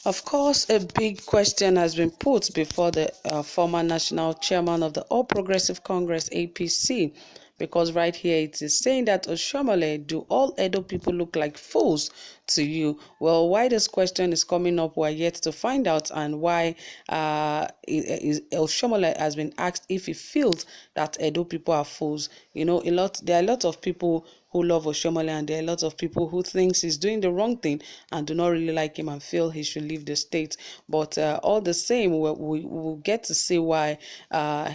Of course, a big question has been put before the former national chairman of the All Progressive Congress (APC), because right here it is saying that OSHIOMHOLE, do all Edo people look like fools to you? Well, why this question is coming up, we're yet to find out, and why OSHIOMHOLE has been asked if he feels that Edo people are fools. There are a lot of people who love OSHIOMHOLE, and there are a lot of people who thinks he's doing the wrong thing and do not really like him and feel he should leave the state. But all the same, we will get to see why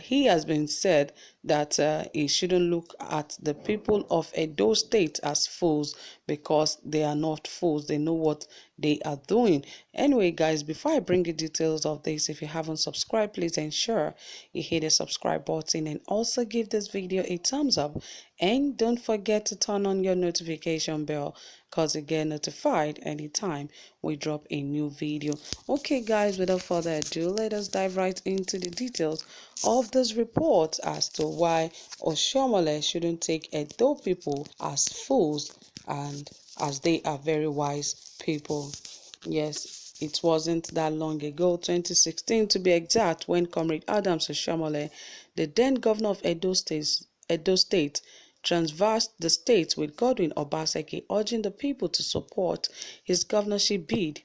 he has been said that he shouldn't look at the people of Edo State as fools, because they are not fools. They know what they are doing. Anyway, guys, before I bring you details of this, if you haven't subscribed, please ensure you hit the subscribe button and also give this video a thumbs up, and don't forget to turn on your notification bell, because you get notified anytime we drop a new video. Okay, guys, without further ado, let us dive right into the details of this report as to why OSHIOMHOLE shouldn't take Edo people as fools, and as they are very wise people. Yes, it wasn't that long ago, 2016 to be exact, when Comrade Adams OSHIOMHOLE, the then governor of Edo State, transversed the state with Godwin Obaseki urging the people to support his governorship bid.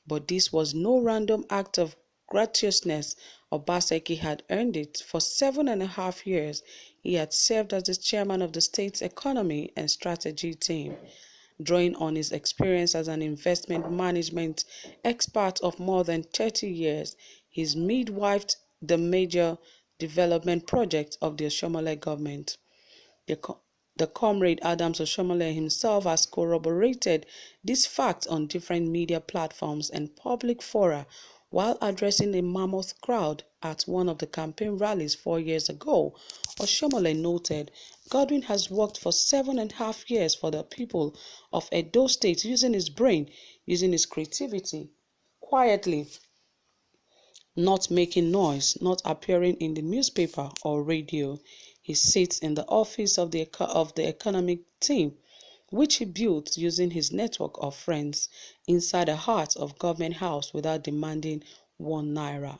But this was no random act of gratuitousness. Obaseki had earned it. For 7.5 years, he had served as the chairman of the state's economy and strategy team. Drawing on his experience as an investment management expert of more than 30 years, he's midwifed the major development projects of the OSHIOMHOLE government. The Comrade Adams OSHIOMHOLE himself has corroborated this fact on different media platforms and public fora while addressing a mammoth crowd at one of the campaign rallies 4 years ago. OSHIOMHOLE noted, Godwin has worked for 7.5 years for the people of Edo State, using his brain, using his creativity, quietly, not making noise, not appearing in the newspaper or radio. He sits in the office of the economic team, which he built using his network of friends inside the heart of Government House without demanding 1 naira.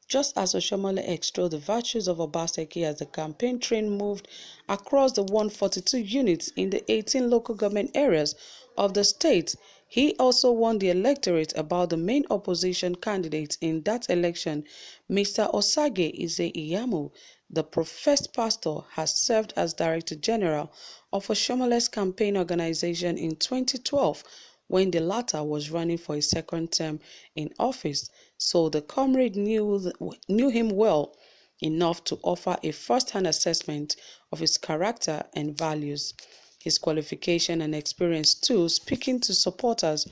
Just as OSHIOMHOLE extolled the virtues of Obaseki as the campaign train moved across the 142 units in the 18 local government areas of the state, he also warned the electorate about the main opposition candidate in that election, Mr. Osage Ize-Iyamu. The professed pastor has served as Director General of OSHIOMHOLE's campaign organization in 2012, when the latter was running for a second term in office, so the comrade knew him well enough to offer a first-hand assessment of his character and values. His qualification and experience too, speaking to supporters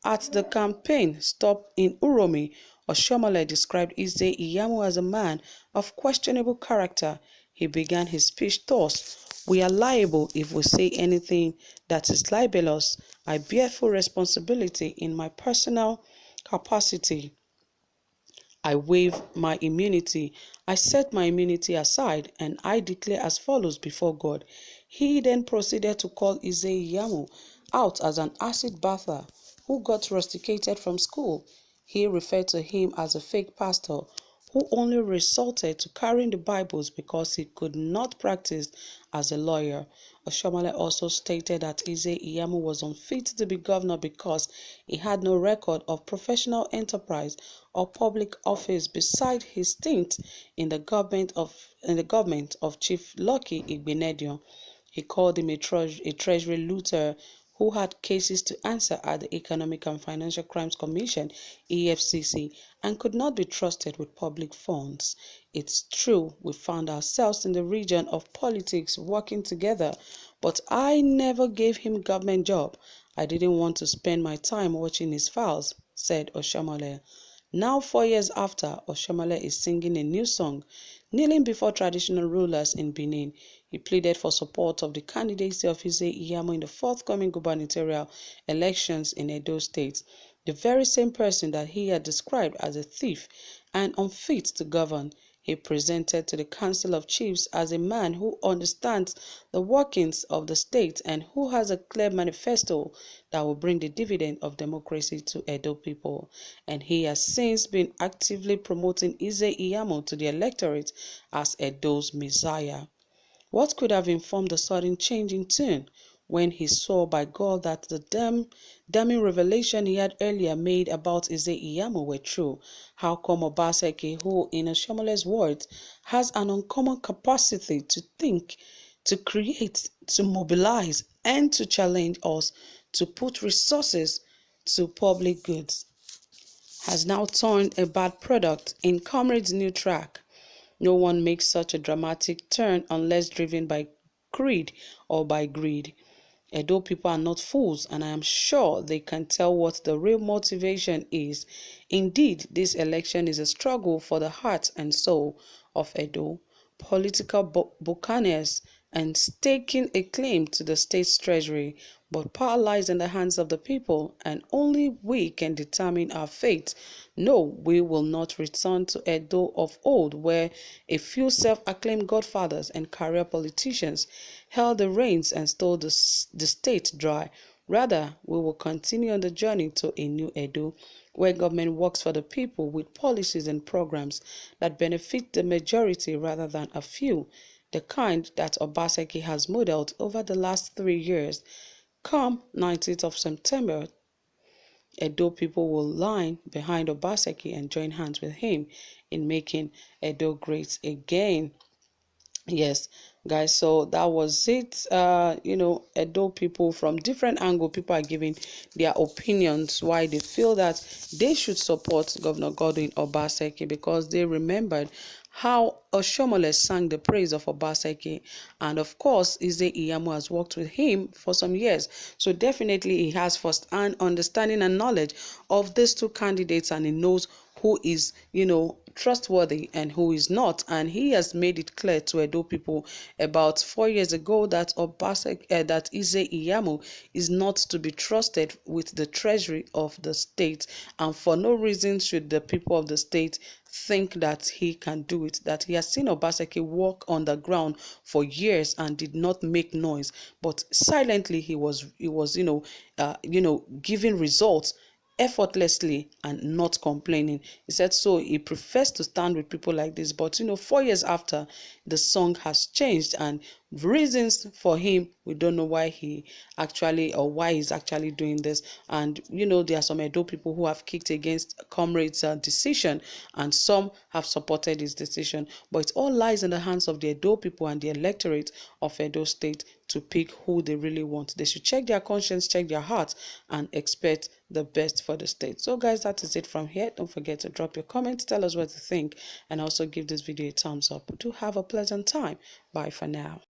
at the campaign stop in Uromi, OSHIOMHOLE described Ize-Iyamu as a man of questionable character. He began his speech thus: "We are liable if we say anything that is libelous. I bear full responsibility in my personal capacity. I waive my immunity. I set my immunity aside, and I declare as follows before God." He then proceeded to call Ize-Iyamu out as an acid bather who got rusticated from school. He referred to him as a fake pastor who only resorted to carrying the Bibles because he could not practice as a lawyer. OSHIOMHOLE also stated that Ize-Iyamu was unfit to be governor because he had no record of professional enterprise or public office beside his stint in the government of Chief Lucky Igbenedion. He called him a treasury looter who had cases to answer at the Economic and Financial Crimes Commission (EFCC) and could not be trusted with public funds. It's true we found ourselves in the region of politics working together, but I never gave him government job. I didn't want to spend my time watching his files, said OSHIOMHOLE. Now 4 years after, OSHIOMHOLE is singing a new song. Kneeling before traditional rulers in Benin, he pleaded for support of the candidacy of Ize-Iyamu in the forthcoming gubernatorial elections in Edo State, the very same person that he had described as a thief and unfit to govern. he presented to the Council of Chiefs as a man who understands the workings of the state and who has a clear manifesto that will bring the dividend of democracy to Edo people. And he has since been actively promoting Eze Iyamo to the electorate as Edo's Messiah. What could have informed the sudden change in tune when he saw by God that the damning revelation he had earlier made about Eze Iyamo were true? How come Obaseki, who, in Oshomole's words, has an uncommon capacity to think, to create, to mobilize, and to challenge us to put resources to public goods, has now turned a bad product in Comrade's new track? No one makes such a dramatic turn unless driven by greed or by greed. Edo people are not fools, and I am sure they can tell what the real motivation is. Indeed, this election is a struggle for the heart and soul of Edo. Political buccaneers and staking a claim to the state's treasury, but power lies in the hands of the people, and only we can determine our fate. No, we will not return to Edo of old, where a few self-acclaimed godfathers and career politicians held the reins and stole the state dry. Rather, we will continue on the journey to a new Edo, where government works for the people with policies and programs that benefit the majority rather than a few, the kind that Obaseki has modeled over the last 3 years. Come 19th of September, Edo people will line behind Obaseki and join hands with him in making Edo great again. Yes, guys, so that was it. Edo people, from different angle, people are giving their opinions why they feel that they should support Governor Godwin Obaseki, because they remembered how Oshomole sang the praise of Obaseki, and of course Eze Iyamo has worked with him for some years, so definitely he has first-hand understanding and knowledge of these two candidates, and he knows who is, trustworthy and who is not. And he has made it clear to Edo people about 4 years ago that that Eze Iyamo is not to be trusted with the treasury of the state, and for no reason should the people of the state think that he can do it. That he has seen Obaseki walk on the ground for years and did not make noise, but silently he was giving results effortlessly and not complaining. He said so he prefers to stand with people like this. But 4 years after, the song has changed, and reasons for him, we don't know why he's actually doing this. And there are some Edo people who have kicked against Comrade's decision, and some have supported his decision. But it all lies in the hands of the Edo people and the electorate of Edo State to pick who they really want. They should check their conscience, check their heart, and expect the best for the state. So guys, that is it from here. Don't forget to drop your comments, tell us what you think, and also give this video a thumbs up. Do have a pleasant time. Bye for now.